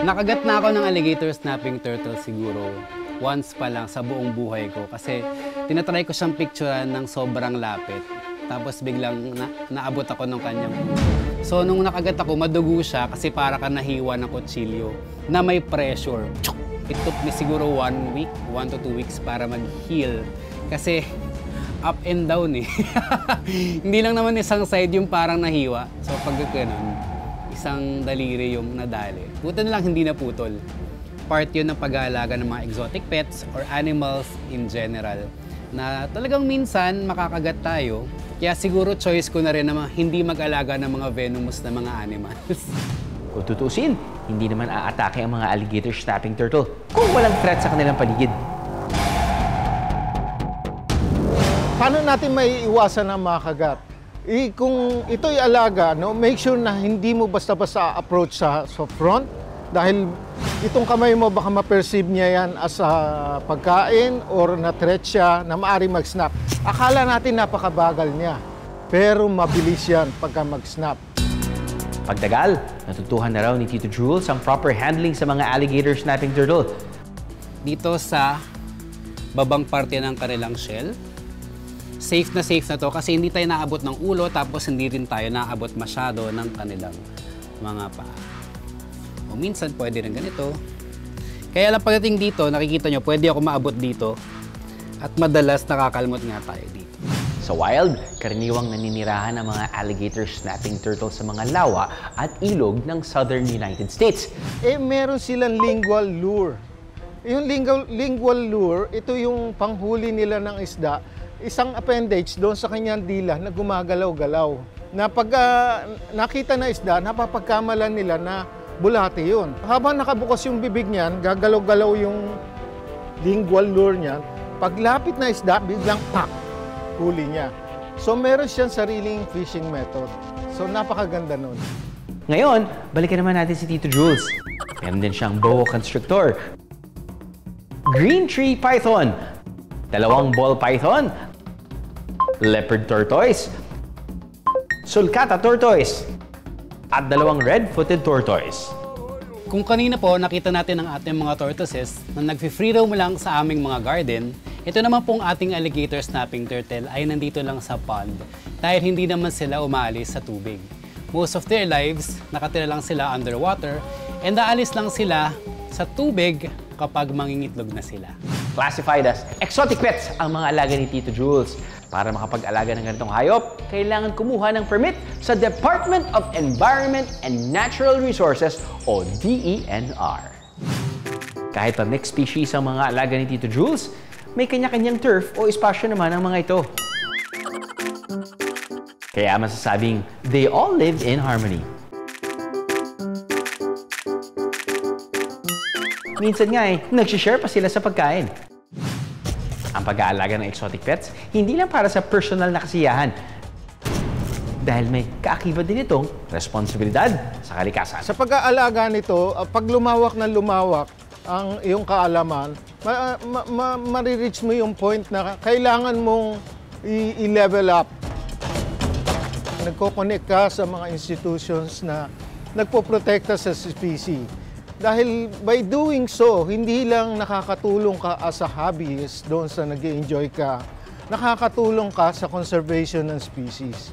Nakagat na ako ng alligator snapping turtle siguro once pa lang sa buong buhay ko kasi tinatry ko siyang picturean ng sobrang lapit. Tapos biglang naabot ako ng kanyang. So nung nakagat ako, madugo siya kasi para ka nahiwa ng kutsilyo na may pressure. It took me siguro 1 week, 1 to 2 weeks para mag-heal. Kasi up and down eh. Hindi lang naman isang side yung parang nahiwa. So pag ganun, isang daliri yung nadali. Buti na lang hindi naputol. Part yun ng pag-aalaga ng mga exotic pets or animals in general na talagang minsan makakagat tayo. Kaya siguro choice ko na rin na hindi mag-alaga ng mga venomous na mga animals. Kung tutusin, hindi naman aatake ang mga alligator snapping turtle kung walang threat sa kanilang paligid. Paano natin maiiwasan ang makagat? Kung ito'y alaga, no, make sure na hindi mo basta-basta approach sa front dahil itong kamay mo baka ma-perceive niya yan as pagkain or na-threat siya na maaaring mag-snap. Akala natin napakabagal niya, pero mabilis yan pagka mag-snap. Pagtagal, natutuhan na raw ni Tito Jules ang proper handling sa mga alligator snapping turtle. Dito sa babang parte ng kanilang shell, safe na to kasi hindi tayo naabot ng ulo tapos hindi rin tayo naabot masyado ng kanilang mga paa. O minsan pwede rin ganito. Kaya lang pagdating dito, nakikita nyo, pwede ako maabot dito at madalas nakakalmot nga tayo dito. Sa wild, karaniwang naninirahan ang mga alligator snapping turtle sa mga lawa at ilog ng southern United States. Meron silang lingual lure. Yung lingual lure, ito yung panghuli nila ng isda. Isang appendage doon sa kanyang dila na gumagalaw-galaw. Na pag nakita na isda, napapagkamalan nila na bulate yun. Habang nakabukas yung bibig niyan, gagalaw-galaw yung lingual lure niyan. Paglapit na isda, biglang pak! Huli niya. So meron siyang sariling fishing method. So napakaganda nun. Ngayon, balikan naman natin si Tito Jules. Meron din siyang boa constrictor, green tree python, dalawang ball python, leopard tortoise, sulcata tortoise, at dalawang red-footed tortoise. Kung kanina po nakita natin ang ating mga tortoises na nag-free roam lang sa aming mga garden, ito naman pong ating alligator snapping turtle ay nandito lang sa pond dahil hindi naman sila umaalis sa tubig. Most of their lives, nakatira lang sila underwater and aalis lang sila sa tubig kapag mangingitlog na sila. Classified as exotic pets ang mga alaga ni Tito Jules. Para makapag-alaga ng ganitong hayop, kailangan kumuha ng permit sa Department of Environment and Natural Resources o DENR. Kahit pa mixed species ang mga alaga ni Tito Jules, may kanya-kanyang turf o espasyo naman ang mga ito. Kaya masasabing, they all live in harmony. Minsan nga nagsishare pa sila sa pagkain. Ang pag-aalaga ng exotic pets, hindi lang para sa personal na kasiyahan. Dahil may kaakibat din itong responsibilidad sa kalikasan. Sa pag-aalaga nito, pag lumawak na lumawak ang iyong kaalaman, marireach mo yung point na kailangan mong i-level up. Nagko-connect ka sa mga institutions na nagpoprotekta sa species. Dahil by doing so, hindi lang nakakatulong ka as a hobbyist doon sa nag-enjoy ka, nakakatulong ka sa conservation ng species.